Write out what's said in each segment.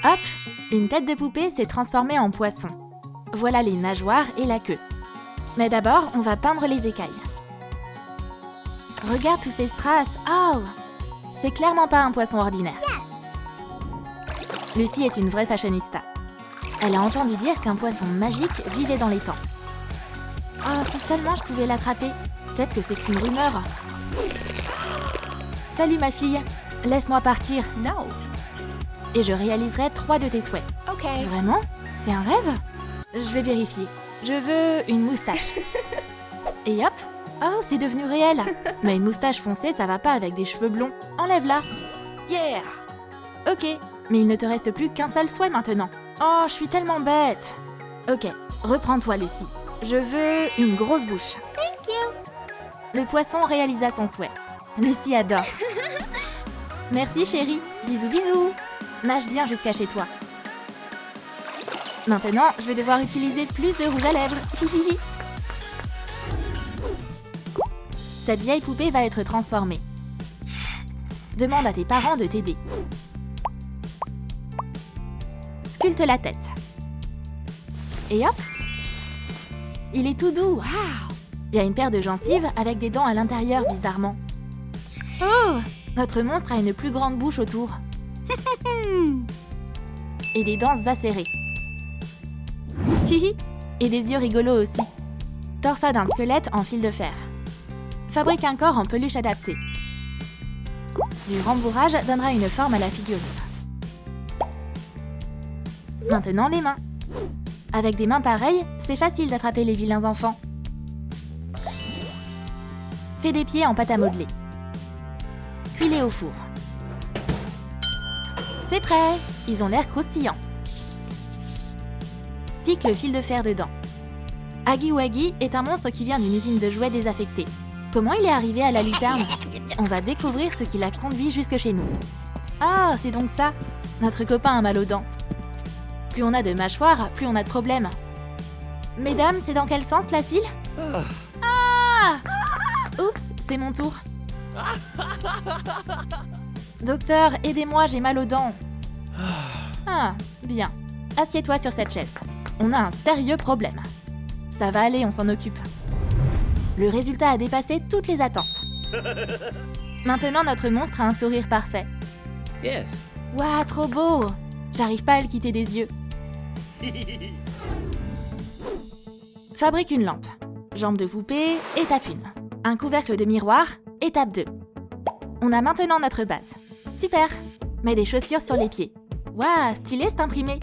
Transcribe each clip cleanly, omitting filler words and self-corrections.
Hop, une tête de poupée s'est transformée en poisson. Voilà les nageoires et la queue. Mais d'abord, on va peindre les écailles. Regarde tous ces strass. Oh! C'est clairement pas un poisson ordinaire. Lucie est une vraie fashionista. Elle a entendu dire qu'un poisson magique vivait dans les temps. Oh, si seulement je pouvais l'attraper. Peut-être que c'est qu'une rumeur. Salut ma fille, laisse-moi partir. No. Et je réaliserai 3 de tes souhaits. Ok. Vraiment? C'est un rêve? Je vais vérifier. Je veux une moustache. Et hop! Oh, c'est devenu réel. Mais une moustache foncée, ça va pas avec des cheveux blonds. Enlève-la. Yeah. Ok, mais il ne te reste plus qu'un seul souhait maintenant. Oh, je suis tellement bête. Ok, reprends-toi Lucie. Je veux une grosse bouche. Thank you. Le poisson réalisa son souhait. Lucie adore. Merci chérie. Bisous bisous. Nage bien jusqu'à chez toi. Maintenant, je vais devoir utiliser plus de rouge à lèvres. Hihihi. Cette vieille poupée va être transformée. Demande à tes parents de t'aider. Sculpte la tête. Et hop! Il est tout doux. Waouh! Il y a une paire de gencives avec des dents à l'intérieur, bizarrement. Oh! Notre monstre a une plus grande bouche autour. Et des dents acérées. Hihi! Et des yeux rigolos aussi. Torsade d'un squelette en fil de fer. Fabrique un corps en peluche adapté. Du rembourrage donnera une forme à la figurine. Maintenant les mains. Avec des mains pareilles, c'est facile d'attraper les vilains enfants. Fais des pieds en pâte à modeler. Cuis-les au four. C'est prêt! Ils ont l'air croustillants. Pique le fil de fer dedans. Aggy Waggy est un monstre qui vient d'une usine de jouets désaffectée. Comment il est arrivé à la lucarne? On va découvrir ce qui l'a conduit jusque chez nous. Ah, c'est donc ça! Notre copain a mal aux dents. Plus on a de mâchoires, plus on a de problèmes. Mesdames, c'est dans quel sens la file? Ah! Oups, c'est mon tour. Docteur, aidez-moi, j'ai mal aux dents. Ah, bien. Assieds-toi sur cette chaise. On a un sérieux problème. Ça va aller, on s'en occupe. Le résultat a dépassé toutes les attentes. Maintenant, notre monstre a un sourire parfait. Yes. Waouh, trop beau! J'arrive pas à le quitter des yeux. Fabrique une lampe. Jambe de poupée, étape 1. Un couvercle de miroir, étape 2. On a maintenant notre base. Super! Mets des chaussures sur les pieds. Waouh, stylé cet imprimé!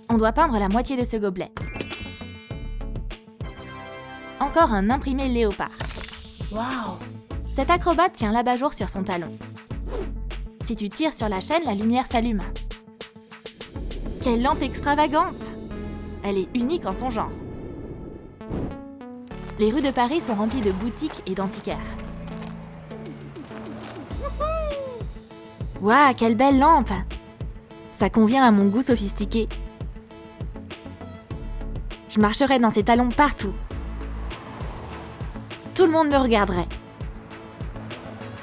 On doit peindre la moitié de ce gobelet. Encore un imprimé léopard. Wow. Cet acrobate tient l'abat-jour sur son talon. Si tu tires sur la chaîne, la lumière s'allume. Quelle lampe extravagante! Elle est unique en son genre. Les rues de Paris sont remplies de boutiques et d'antiquaires. Waouh, quelle belle lampe! Ça convient à mon goût sophistiqué. Je marcherai dans ces talons partout. Tout le monde me regarderait.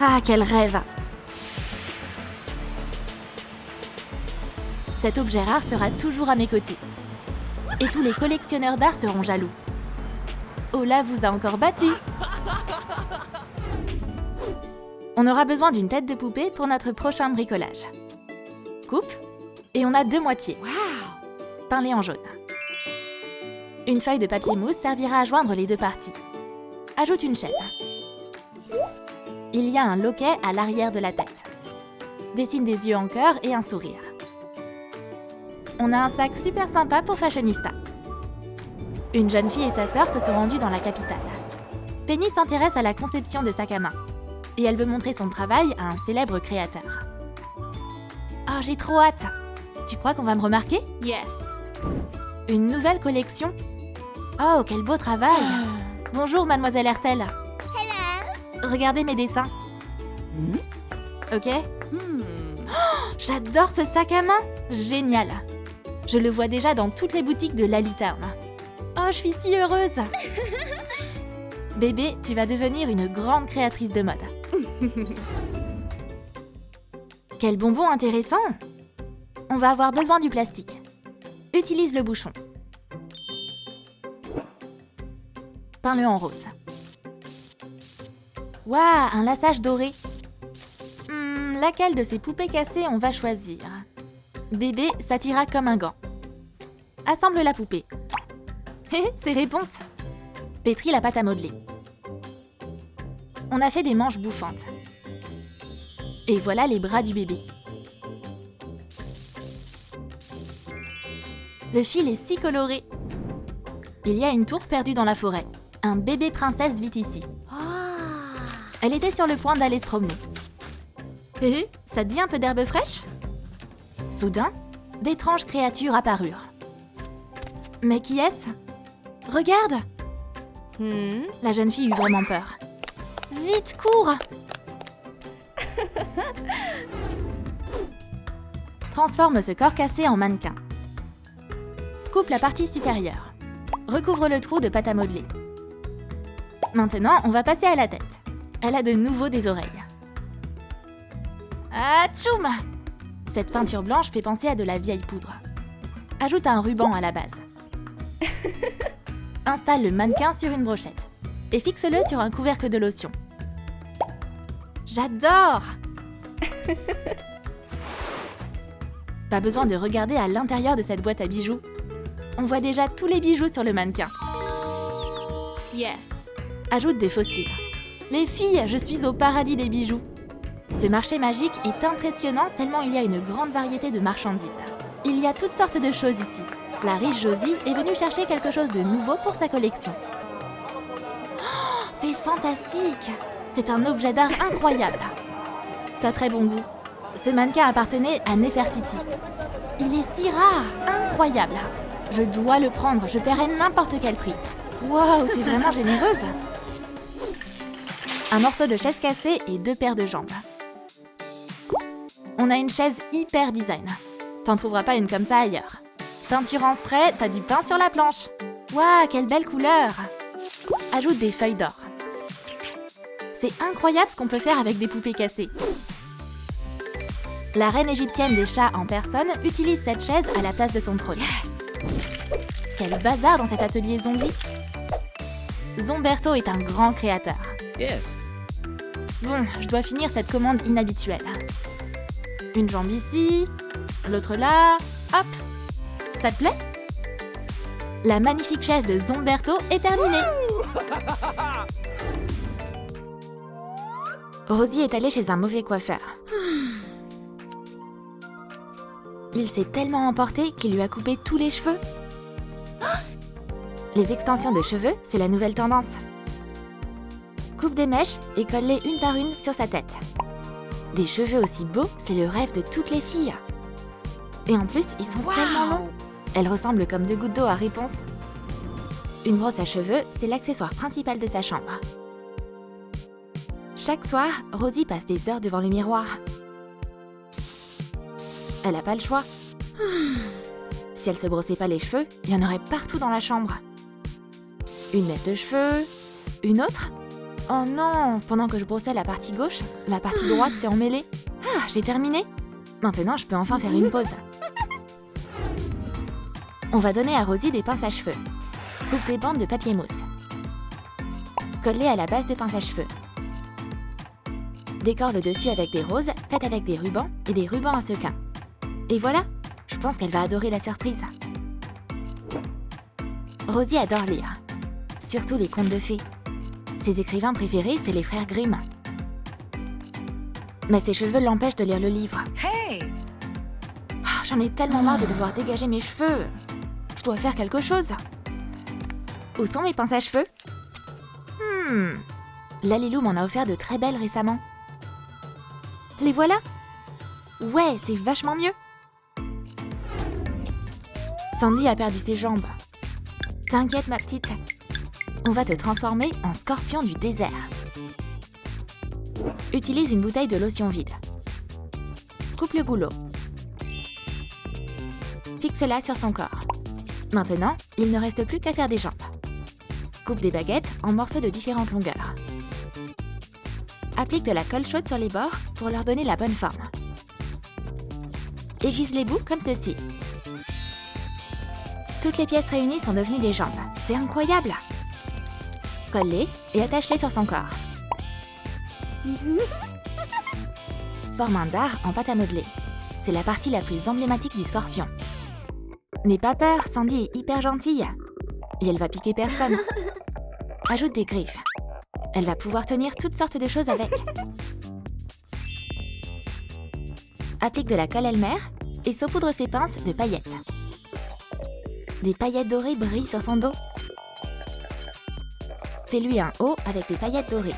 Ah, quel rêve! Cet objet rare sera toujours à mes côtés. Et tous les collectionneurs d'art seront jaloux. Ola vous a encore battu! On aura besoin d'une tête de poupée pour notre prochain bricolage. Coupe, et on a 2 moitiés. Wow. Peins-les en jaune. Une feuille de papier mousse servira à joindre les 2 parties. Ajoute une chaîne. Il y a un loquet à l'arrière de la tête. Dessine des yeux en cœur et un sourire. On a un sac super sympa pour fashionista. Une jeune fille et sa sœur se sont rendues dans la capitale. Penny s'intéresse à la conception de sacs à main. Et elle veut montrer son travail à un célèbre créateur. Oh, j'ai trop hâte! Tu crois qu'on va me remarquer? Yes. Une nouvelle collection? Oh, quel beau travail! Bonjour, mademoiselle Hertel. Hello. Regardez mes dessins. Ok? J'adore ce sac à main! Génial! Je le vois déjà dans toutes les boutiques de Lalittown. Oh, je suis si heureuse! Bébé, tu vas devenir une grande créatrice de mode. Quel bonbon intéressant! On va avoir besoin du plastique. Utilise le bouchon. Peins-le en rose. Waouh, un laçage doré. Laquelle de ces poupées cassées on va choisir? Bébé, ça t'ira comme un gant. Assemble la poupée. Hé, c'est réponse. Pétris la pâte à modeler. On a fait des manches bouffantes. Et voilà les bras du bébé. Le fil est si coloré. Il y a une tour perdue dans la forêt. Un bébé princesse vit ici. Elle était sur le point d'aller se promener. Hé, ça te dit un peu d'herbe fraîche? Soudain, d'étranges créatures apparurent. Mais qui est-ce? Regarde! La jeune fille eut vraiment peur. Vite, cours! Transforme ce corps cassé en mannequin. Coupe la partie supérieure. Recouvre le trou de pâte à modeler. Maintenant, on va passer à la tête. Elle a de nouveau des oreilles. Atchoum! Cette peinture blanche fait penser à de la vieille poudre. Ajoute un ruban à la base. Installe le mannequin sur une brochette et fixe-le sur un couvercle de lotion. J'adore! Pas besoin de regarder à l'intérieur de cette boîte à bijoux. On voit déjà tous les bijoux sur le mannequin. Yes. Ajoute des fossiles. Les filles, je suis au paradis des bijoux. Ce marché magique est impressionnant tellement il y a une grande variété de marchandises. Il y a toutes sortes de choses ici. La riche Josie est venue chercher quelque chose de nouveau pour sa collection. Oh, c'est fantastique! C'est un objet d'art incroyable. T'as très bon goût. Ce mannequin appartenait à Nefertiti. Il est si rare, incroyable. Je dois le prendre, je paierai n'importe quel prix. Waouh, t'es vraiment généreuse! Un morceau de chaise cassée et 2 paires de jambes. On a une chaise hyper design. T'en trouveras pas une comme ça ailleurs. Peinture en spray, t'as du pain sur la planche. Waouh, quelle belle couleur! Ajoute des feuilles d'or. C'est incroyable ce qu'on peut faire avec des poupées cassées. La reine égyptienne des chats en personne utilise cette chaise à la place de son trône. Yes! Quel bazar dans cet atelier zombie! Zomberto est un grand créateur. Yes. Bon, je dois finir cette commande inhabituelle. Une jambe ici, l'autre là, hop! Ça te plaît? La magnifique chaise de Zomberto est terminée. Rosie est allée chez un mauvais coiffeur. Il s'est tellement emporté qu'il lui a coupé tous les cheveux. Les extensions de cheveux, c'est la nouvelle tendance. Coupe des mèches et colle-les une par une sur sa tête. Des cheveux aussi beaux, c'est le rêve de toutes les filles. Et en plus, ils sont tellement longs. Elles ressemblent comme 2 gouttes d'eau à réponse. Une brosse à cheveux, c'est l'accessoire principal de sa chambre. Chaque soir, Rosie passe des heures devant le miroir. Elle n'a pas le choix. Si elle se brossait pas les cheveux, il y en aurait partout dans la chambre. Une mèche de cheveux, une autre. Oh non, pendant que je brossais la partie gauche, la partie droite s'est emmêlée. Ah, j'ai terminé. Maintenant, je peux enfin faire une pause. On va donner à Rosie des pinces à cheveux. Coupe des bandes de papier mousse. Colle-les à la base de pince à cheveux. Décore le dessus avec des roses, faites avec des rubans et des rubans à sequins. Et voilà, je pense qu'elle va adorer la surprise. Rosie adore lire, surtout les contes de fées. Ses écrivains préférés, c'est les frères Grimm. Mais ses cheveux l'empêchent de lire le livre. Hey! Oh, j'en ai tellement marre de devoir dégager mes cheveux. Je dois faire quelque chose. Où sont mes pinces à cheveux? Lalilou m'en a offert de très belles récemment. Les voilà? Ouais, c'est vachement mieux. Sandy a perdu ses jambes. T'inquiète ma petite, on va te transformer en scorpion du désert. Utilise une bouteille de lotion vide. Coupe le goulot. Fixe-la sur son corps. Maintenant, il ne reste plus qu'à faire des jambes. Coupe des baguettes en morceaux de différentes longueurs. Applique de la colle chaude sur les bords pour leur donner la bonne forme. Aiguise les bouts comme ceci. Toutes les pièces réunies sont devenues des jambes. C'est incroyable! Colle-les et attache-les sur son corps. Forme un dard en pâte à modeler. C'est la partie la plus emblématique du scorpion. N'aie pas peur, Sandy est hyper gentille. Et elle va piquer personne. Ajoute des griffes. Elle va pouvoir tenir toutes sortes de choses avec. Applique de la colle Elmer et saupoudre ses pinces de paillettes. Des paillettes dorées brillent sur son dos. Fais-lui un haut avec des paillettes dorées.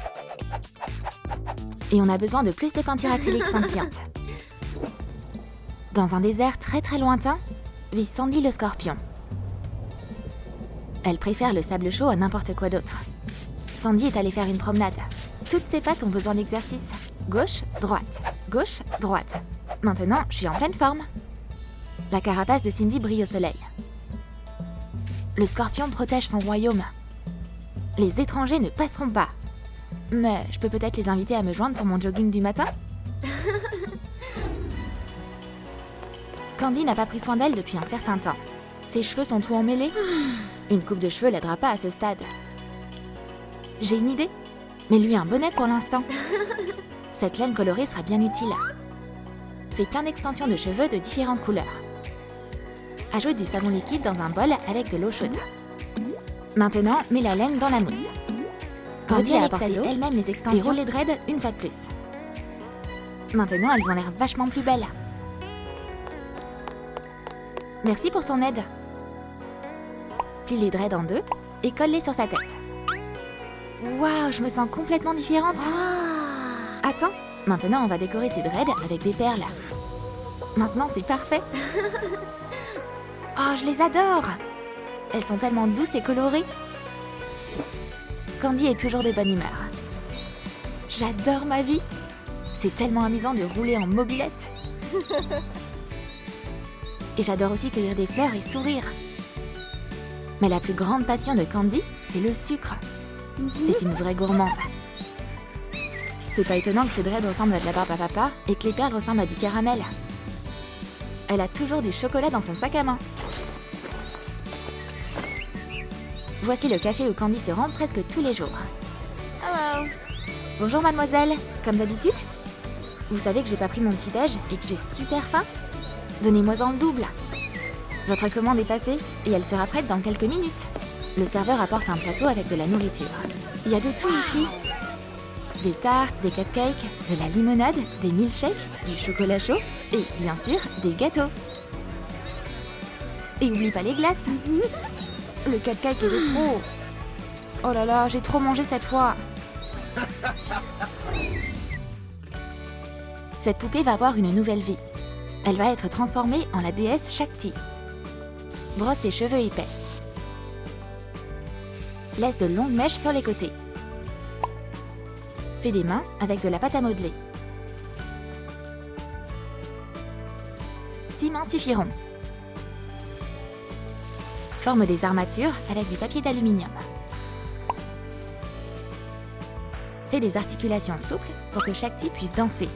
Et on a besoin de plus de peinture acrylique scintillante. Dans un désert très très lointain, vit Sandy le scorpion. Elle préfère le sable chaud à n'importe quoi d'autre. Sandy est allée faire une promenade. Toutes ses pattes ont besoin d'exercice. Gauche, droite, gauche, droite. Maintenant, je suis en pleine forme. La carapace de Cindy brille au soleil. Le scorpion protège son royaume. Les étrangers ne passeront pas. Mais je peux peut-être les inviter à me joindre pour mon jogging du matin? Candy n'a pas pris soin d'elle depuis un certain temps. Ses cheveux sont tout emmêlés. Une coupe de cheveux l'aidera pas à ce stade. J'ai une idée. Mets-lui un bonnet pour l'instant. Cette laine colorée sera bien utile. Fais plein d'extensions de cheveux de différentes couleurs. Ajoute du savon liquide dans un bol avec de l'eau chaude. Maintenant, mets la laine dans la mousse. Candy a apporté elle-même les extensions et roule les dreads une fois de plus. Maintenant, elles ont l'air vachement plus belles. Merci pour ton aide. Plie les dreads en deux et colle-les sur sa tête. Waouh, je me sens complètement différente. Attends, maintenant on va décorer ces dreads avec des perles. Maintenant, c'est parfait. Oh, je les adore. Elles sont tellement douces et colorées. Candy est toujours de bonne humeur. J'adore ma vie. C'est tellement amusant de rouler en mobilette. Et j'adore aussi cueillir des fleurs et sourire. Mais la plus grande passion de Candy, c'est le sucre. C'est une vraie gourmande. C'est pas étonnant que ses dreads ressemblent à de la barbe à papa et que les perles ressemblent à du caramel. Elle a toujours du chocolat dans son sac à main. Voici le café où Candy se rend presque tous les jours. Hello. Bonjour mademoiselle, comme d'habitude? Vous savez que j'ai pas pris mon petit-déj et que j'ai super faim? Donnez-moi-en le double. Votre commande est passée et elle sera prête dans quelques minutes. Le serveur apporte un plateau avec de la nourriture. Il y a de tout ici. Des tartes, des cupcakes, de la limonade, des milkshakes, du chocolat chaud et, bien sûr, des gâteaux. Et oublie pas les glaces. Le cupcake est de trop. Oh là là, j'ai trop mangé cette fois. Cette poupée va avoir une nouvelle vie. Elle va être transformée en la déesse Shakti. Brosse ses cheveux épais. Laisse de longues mèches sur les côtés. Fais des mains avec de la pâte à modeler. 6 mains suffiront. Forme des armatures avec du papier d'aluminium. Fais des articulations souples pour que Shakti puisse danser.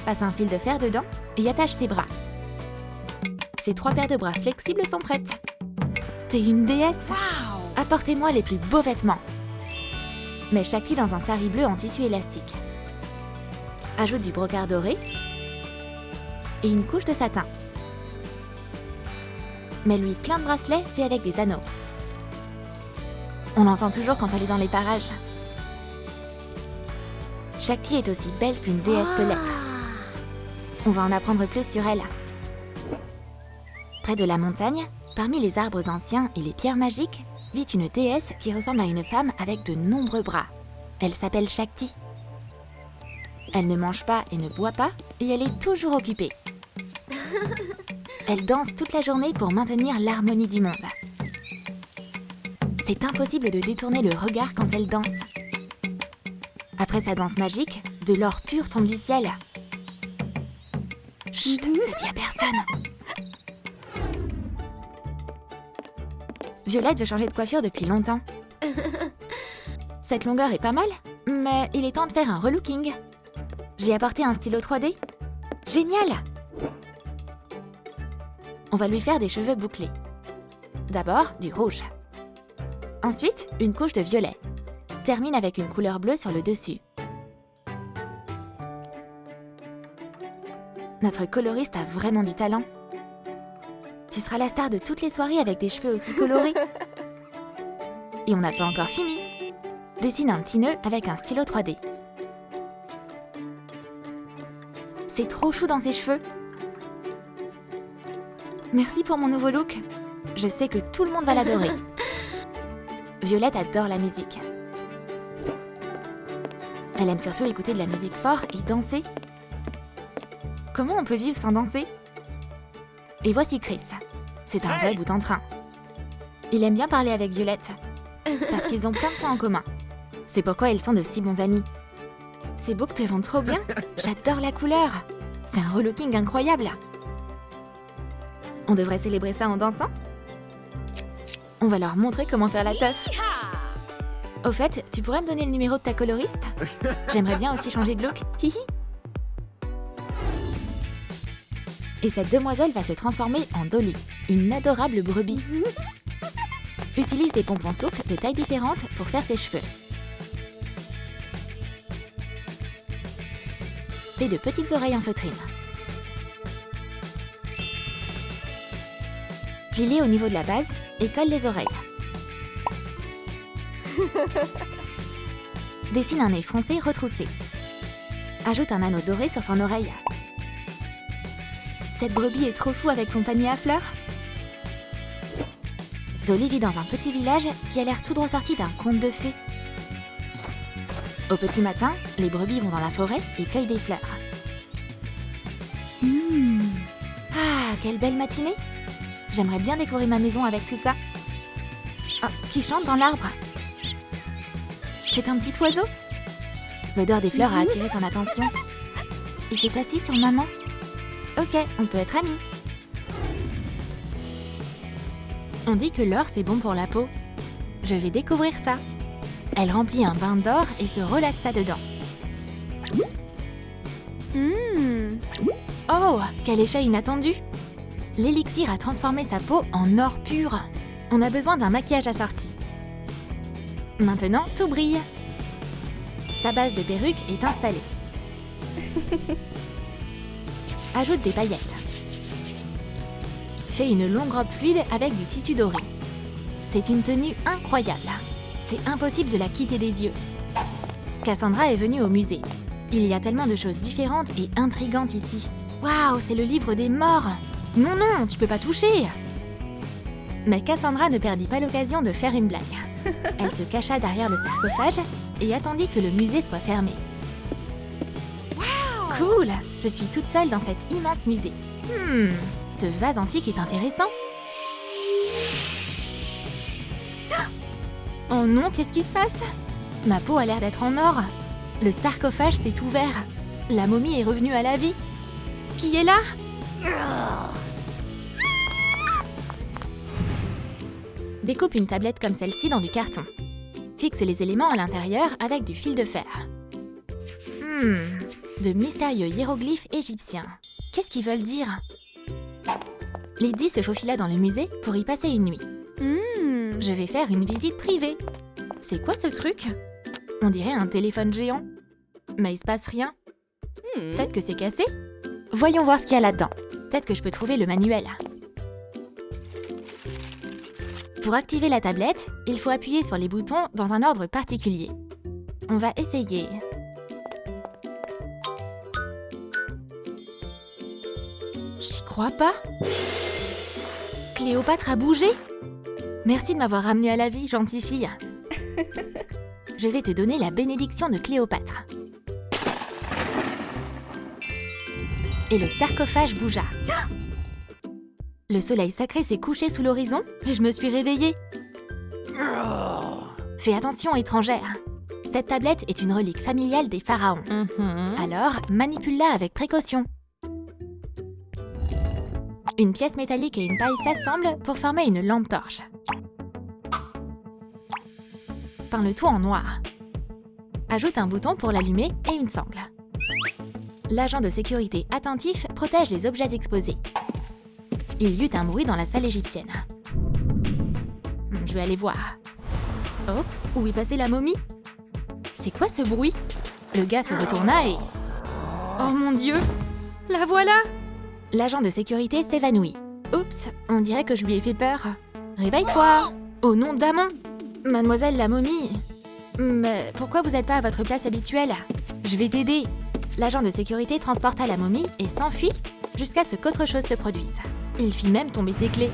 Passe un fil de fer dedans et attache ses bras. Ces 3 paires de bras flexibles sont prêtes. T'es une déesse. Wow! Apportez-moi les plus beaux vêtements. Mets Shakti dans un sari bleu en tissu élastique. Ajoute du brocart doré et une couche de satin. Mets-lui plein de bracelets faits avec des anneaux. On l'entend toujours quand elle est dans les parages. Shakti est aussi belle qu'une déesse peut l'être. On va en apprendre plus sur elle. Près de la montagne, parmi les arbres anciens et les pierres magiques, vit une déesse qui ressemble à une femme avec de nombreux bras. Elle s'appelle Shakti. Elle ne mange pas et ne boit pas, et elle est toujours occupée. Elle danse toute la journée pour maintenir l'harmonie du monde. C'est impossible de détourner le regard quand elle danse. Après sa danse magique, de l'or pur tombe du ciel. Chut, ne dis à personne. Violette veut changer de coiffure depuis longtemps. Cette longueur est pas mal, mais il est temps de faire un relooking. J'ai apporté un stylo 3D. Génial! On va lui faire des cheveux bouclés. D'abord, du rouge. Ensuite, une couche de violet. Termine avec une couleur bleue sur le dessus. Notre coloriste a vraiment du talent. Tu seras la star de toutes les soirées avec des cheveux aussi colorés. Et on n'a pas encore fini. Dessine un petit nœud avec un stylo 3D. C'est trop chou dans ses cheveux. Merci pour mon nouveau look. Je sais que tout le monde va l'adorer. Violette adore la musique. Elle aime surtout écouter de la musique fort et danser. Comment on peut vivre sans danser? Et voici Chris. C'est un vrai bout en train. Il aime bien parler avec Violette, parce qu'ils ont plein de points en commun. C'est pourquoi ils sont de si bons amis. Ces boucles te vont trop bien. J'adore la couleur. C'est un relooking incroyable. On devrait célébrer ça en dansant? On va leur montrer comment faire la teuf. Au fait, tu pourrais me donner le numéro de ta coloriste? J'aimerais bien aussi changer de look. Hihi. Et cette demoiselle va se transformer en Dolly, une adorable brebis. Utilise des pompons souples de tailles différentes pour faire ses cheveux. Fais de petites oreilles en feutrine. Plie-les au niveau de la base et colle les oreilles. Dessine un nez foncé retroussé. Ajoute un anneau doré sur son oreille. Cette brebis est trop fou avec son panier à fleurs. Dolly vit dans un petit village qui a l'air tout droit sorti d'un conte de fées. Au petit matin, les brebis vont dans la forêt et cueillent des fleurs. Ah, quelle belle matinée! J'aimerais bien décorer ma maison avec tout ça. Oh, qui chante dans l'arbre? C'est un petit oiseau? L'odeur des fleurs a attiré son attention. Il s'est assis sur maman. Ok, on peut être amis. On dit que l'or c'est bon pour la peau. Je vais découvrir ça. Elle remplit un bain d'or et se relaxa dedans. Oh, quel effet inattendu! L'élixir a transformé sa peau en or pur. On a besoin d'un maquillage assorti. Maintenant, tout brille. Sa base de perruque est installée. Ajoute des paillettes. Fais une longue robe fluide avec du tissu doré. C'est une tenue incroyable. C'est impossible de la quitter des yeux. Cassandra est venue au musée. Il y a tellement de choses différentes et intrigantes ici. Waouh, c'est le livre des morts! Non, non, tu peux pas toucher! Mais Cassandra ne perdit pas l'occasion de faire une blague. Elle se cacha derrière le sarcophage et attendit que le musée soit fermé. Cool! Je suis toute seule dans cet immense musée. Ce vase antique est intéressant. Oh non, qu'est-ce qui se passe? Ma peau a l'air d'être en or. Le sarcophage s'est ouvert. La momie est revenue à la vie. Qui est là? Découpe une tablette comme celle-ci dans du carton. Fixe les éléments à l'intérieur avec du fil de fer. De mystérieux hiéroglyphes égyptiens. Qu'est-ce qu'ils veulent dire? Lydie se faufila dans le musée pour y passer une nuit. Je vais faire une visite privée. C'est quoi ce truc? On dirait un téléphone géant. Mais il se passe rien. Peut-être que c'est cassé? Voyons voir ce qu'il y a là-dedans. Peut-être que je peux trouver le manuel. Pour activer la tablette, il faut appuyer sur les boutons dans un ordre particulier. On va essayer. J'y crois pas. Cléopâtre a bougé? Merci de m'avoir ramenée à la vie, gentille fille. Je vais te donner la bénédiction de Cléopâtre. Et le sarcophage bougea. Le soleil sacré s'est couché sous l'horizon et je me suis réveillée. Fais attention, étrangère. Cette tablette est une relique familiale des pharaons. Alors, manipule-la avec précaution. Une pièce métallique et une paille s'assemblent pour former une lampe torche. Peins le tout en noir. Ajoute un bouton pour l'allumer et une sangle. L'agent de sécurité attentif protège les objets exposés. Il y eut un bruit dans la salle égyptienne. Je vais aller voir. Oh, où est passée la momie? C'est quoi ce bruit? Le gars se retourna et... Oh mon Dieu! La voilà! L'agent de sécurité s'évanouit. Oups, on dirait que je lui ai fait peur. Réveille-toi! Au nom d'Amon! Mademoiselle la momie... Mais pourquoi vous n'êtes pas à votre place habituelle? Je vais t'aider. L'agent de sécurité transporta la momie et s'enfuit jusqu'à ce qu'autre chose se produise. Il fit même tomber ses clés.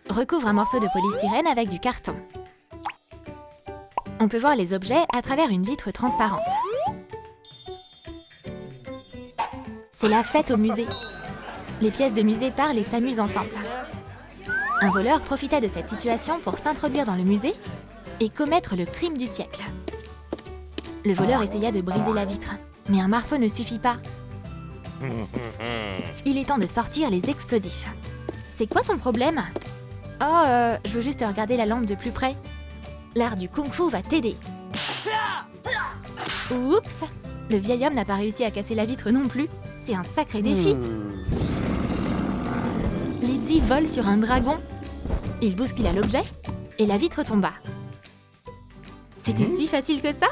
Recouvre un morceau de polystyrène avec du carton. On peut voir les objets à travers une vitre transparente. C'est la fête au musée. Les pièces de musée parlent et s'amusent ensemble. Un voleur profita de cette situation pour s'introduire dans le musée et commettre le crime du siècle. Le voleur essaya de briser la vitre, mais un marteau ne suffit pas. Il est temps de sortir les explosifs. C'est quoi ton problème? Oh, je veux juste regarder la lampe de plus près. L'art du kung-fu va t'aider. Oups! Le vieil homme n'a pas réussi à casser la vitre non plus. C'est un sacré défi. Lizzie vole sur un dragon. Il bouscula l'objet et la vitre tomba. C'était si facile que ça?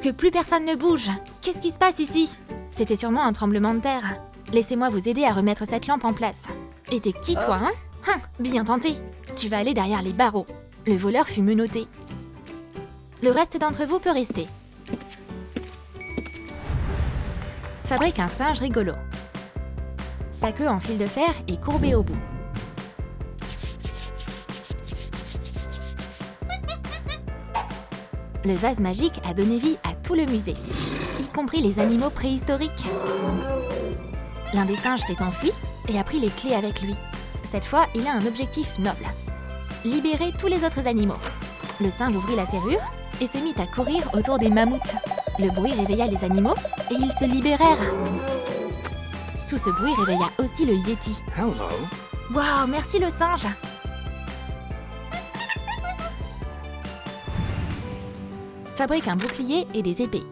Que plus personne ne bouge. Qu'est-ce qui se passe ici? C'était sûrement un tremblement de terre. Laissez-moi vous aider à remettre cette lampe en place. Et t'es qui toi, hein? Bien tenté. Tu vas aller derrière les barreaux. Le voleur fut menotté. Le reste d'entre vous peut rester. Fabrique un singe rigolo. Sa queue en fil de fer est courbée au bout. Le vase magique a donné vie à tout le musée, y compris les animaux préhistoriques. L'un des singes s'est enfui et a pris les clés avec lui. Cette fois, il a un objectif noble. Libérer tous les autres animaux. Le singe ouvrit la serrure et se mit à courir autour des mammouths. Le bruit réveilla les animaux et ils se libérèrent. Tout ce bruit réveilla aussi le Yeti. Hello. Waouh, merci le singe! Fabrique un bouclier et des épées.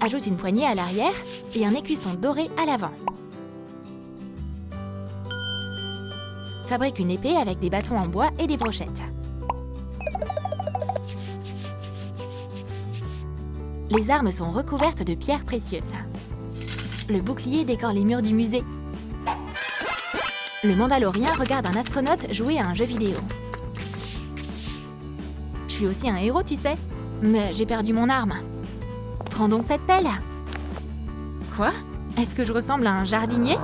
Ajoute une poignée à l'arrière et un écusson doré à l'avant. Fabrique une épée avec des bâtons en bois et des brochettes. Les armes sont recouvertes de pierres précieuses. Le bouclier décore les murs du musée. Le Mandalorien regarde un astronaute jouer à un jeu vidéo. Je suis aussi un héros, tu sais. Mais j'ai perdu mon arme. Prends donc cette pelle. Quoi? Est-ce que je ressemble à un jardinier?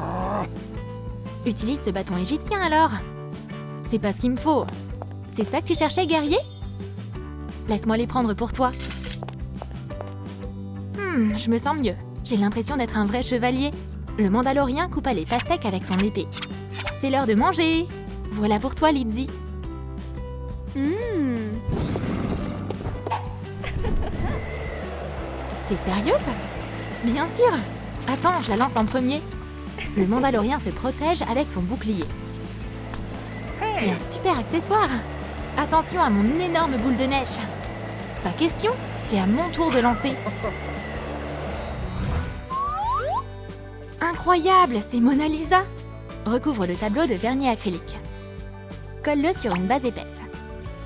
Utilise ce bâton égyptien alors. C'est pas ce qu'il me faut. C'est ça que tu cherchais, guerrier? Laisse-moi les prendre pour toi. Je me sens mieux. J'ai l'impression d'être un vrai chevalier. Le Mandalorien coupa les pastèques avec son épée. C'est l'heure de manger. Voilà pour toi, Lizzie. T'es sérieuse? Bien sûr. Attends, je la lance en premier. Le Mandalorien se protège avec son bouclier. C'est un super accessoire. Attention à mon énorme boule de neige. Pas question, c'est à mon tour de lancer. Incroyable, c'est Mona Lisa. Recouvre le tableau de vernis acrylique. Colle-le sur une base épaisse.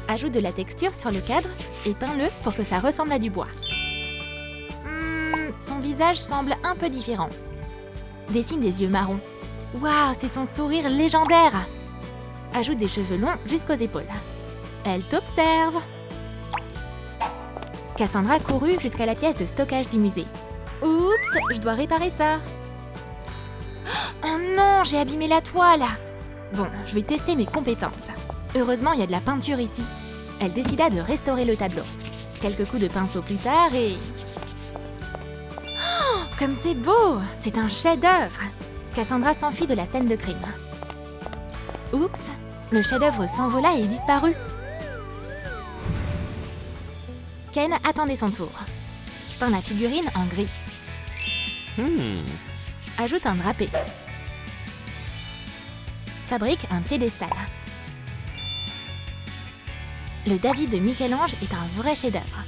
Ajoute de la texture sur le cadre et peins-le pour que ça ressemble à du bois. Son visage semble un peu différent. Dessine des yeux marrons. Waouh, c'est son sourire légendaire. Ajoute des cheveux longs jusqu'aux épaules. Elle t'observe. Cassandra courut jusqu'à la pièce de stockage du musée. Oups, je dois réparer ça. Oh non, j'ai abîmé la toile. Bon, je vais tester mes compétences. Heureusement, il y a de la peinture ici. Elle décida de restaurer le tableau. Quelques coups de pinceau plus tard et... Oh, comme c'est beau! C'est un chef-d'œuvre! Cassandra s'enfuit de la scène de crime. Oups! Le chef-d'œuvre s'envola et disparut. Ken attendait son tour. Peint la figurine en gris. Ajoute un drapé. Fabrique un piédestal. Le David de Michel-Ange est un vrai chef-d'œuvre.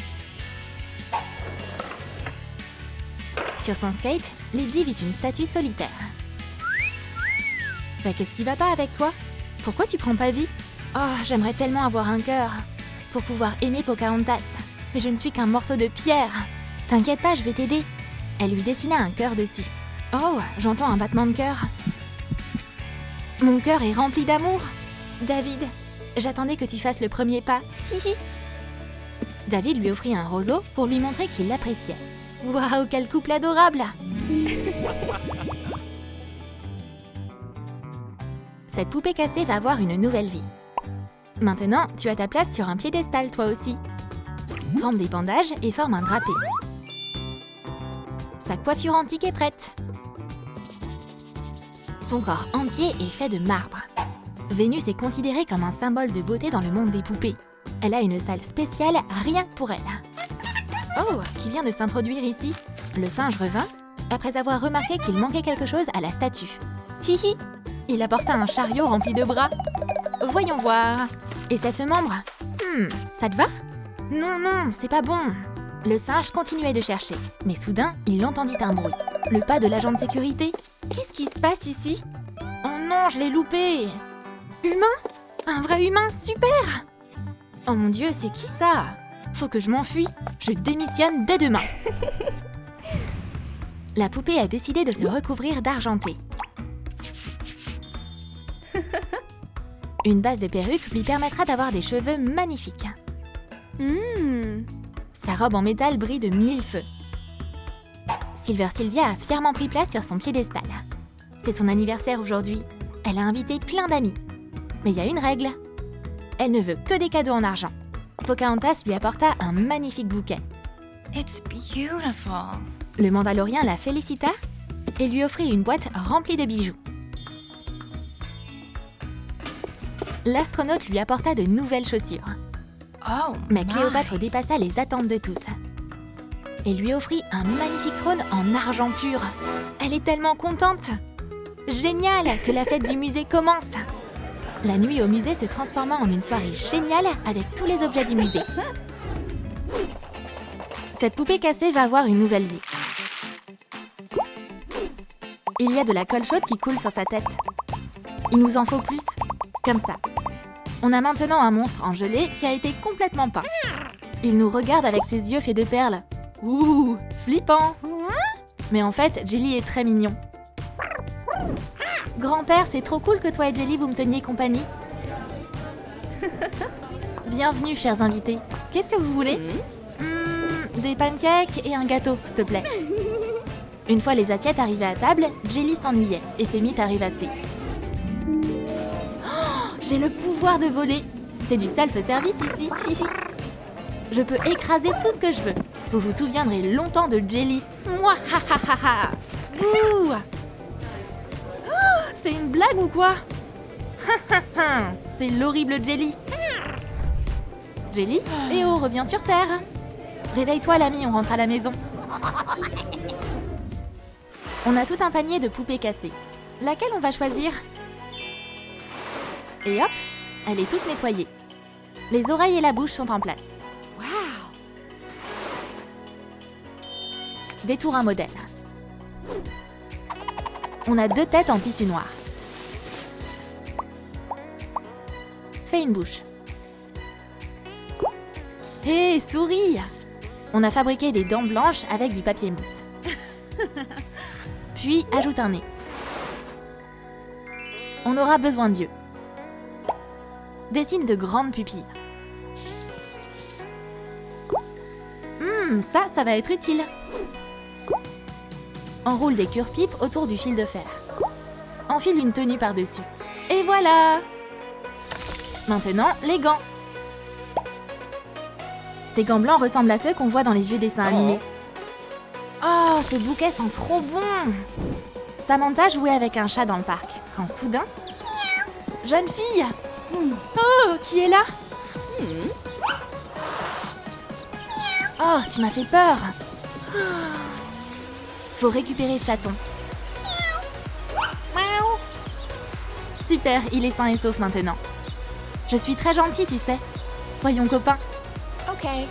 Sur son skate, Lydie vit une statue solitaire. Bah, qu'est-ce qui va pas avec toi? Pourquoi tu prends pas vie? Oh, j'aimerais tellement avoir un cœur pour pouvoir aimer Pocahontas. Mais je ne suis qu'un morceau de pierre. T'inquiète pas, je vais t'aider. Elle lui dessina un cœur dessus. Oh, j'entends un battement de cœur. Mon cœur est rempli d'amour. David, j'attendais que tu fasses le premier pas. Hihi. David lui offrit un roseau pour lui montrer qu'il l'appréciait. Waouh, quel couple adorable! Cette poupée cassée va avoir une nouvelle vie. Maintenant, tu as ta place sur un piédestal, toi aussi. Trempe des bandages et forme un drapé. Sa coiffure antique est prête. Son corps entier est fait de marbre. Vénus est considérée comme un symbole de beauté dans le monde des poupées. Elle a une salle spéciale rien que pour elle. Oh, qui vient de s'introduire ici? Le singe revint, après avoir remarqué qu'il manquait quelque chose à la statue. Hihi! Il apporta un chariot rempli de bras. Voyons voir. Et c'est ce membre? Ça te va? Non, non, c'est pas bon. Le singe continuait de chercher, mais soudain, il entendit un bruit. Le pas de l'agent de sécurité. Qu'est-ce qui se passe ici? Oh non, je l'ai loupé! Humain? Un vrai humain, super! Oh mon Dieu, c'est qui ça? Faut que je m'enfuis. Je démissionne dès demain. La poupée a décidé de se recouvrir d'argenté. Une base de perruque lui permettra d'avoir des cheveux magnifiques. Sa robe en métal brille de mille feux. Silver Sylvia a fièrement pris place sur son piédestal. C'est son anniversaire aujourd'hui. Elle a invité plein d'amis. Mais il y a une règle. Elle ne veut que des cadeaux en argent. Pocahontas lui apporta un magnifique bouquet. It's beautiful. Le Mandalorien la félicita et lui offrit une boîte remplie de bijoux. L'astronaute lui apporta de nouvelles chaussures. Oh, Mais Cléopâtre dépassa les attentes de tous et lui offrit un magnifique trône en argent pur. Elle est tellement contente! Génial que la fête du musée commence! La nuit au musée se transforma en une soirée géniale avec tous les objets du musée. Cette poupée cassée va avoir une nouvelle vie. Il y a de la colle chaude qui coule sur sa tête. Il nous en faut plus, comme ça. On a maintenant un monstre en gelée qui a été complètement peint. Il nous regarde avec ses yeux faits de perles. Ouh, flippant! Mais en fait, Jelly est très mignon. Grand-père, c'est trop cool que toi et Jelly vous me teniez compagnie. Bienvenue, chers invités. Qu'est-ce que vous voulez? Des pancakes et un gâteau, s'il te plaît. Une fois les assiettes arrivées à table, Jelly s'ennuyait et se mit à rêvasser. Oh, j'ai le pouvoir de voler. C'est du self-service ici. Je peux écraser tout ce que je veux. Vous vous souviendrez longtemps de Jelly. Moi, ha ha ha ha. Ouh. C'est une blague ou quoi? C'est l'horrible Jelly. Jelly, eh oh, reviens sur Terre. Réveille-toi l'ami, on rentre à la maison. On a tout un panier de poupées cassées. Laquelle on va choisir? Et hop, elle est toute nettoyée. Les oreilles et la bouche sont en place. Wow. Détour un modèle. On a 2 têtes en tissu noir. Fais une bouche. Hé, souris! On a fabriqué des dents blanches avec du papier mousse. Puis, ajoute un nez. On aura besoin d'yeux. Dessine de grandes pupilles. Ça va être utile. Enroule des cure-pipes autour du fil de fer. Enfile une tenue par-dessus. Et voilà! Maintenant, les gants. Ces gants blancs ressemblent à ceux qu'on voit dans les vieux dessins animés. Oh, ce bouquet sent trop bon! Samantha jouait avec un chat dans le parc, quand soudain... Jeune fille! Oh, qui est là? Oh, tu m'as fait peur! Faut récupérer le chaton. Super, il est sain et sauf maintenant. Je suis très gentille, tu sais. Soyons copains. Okay.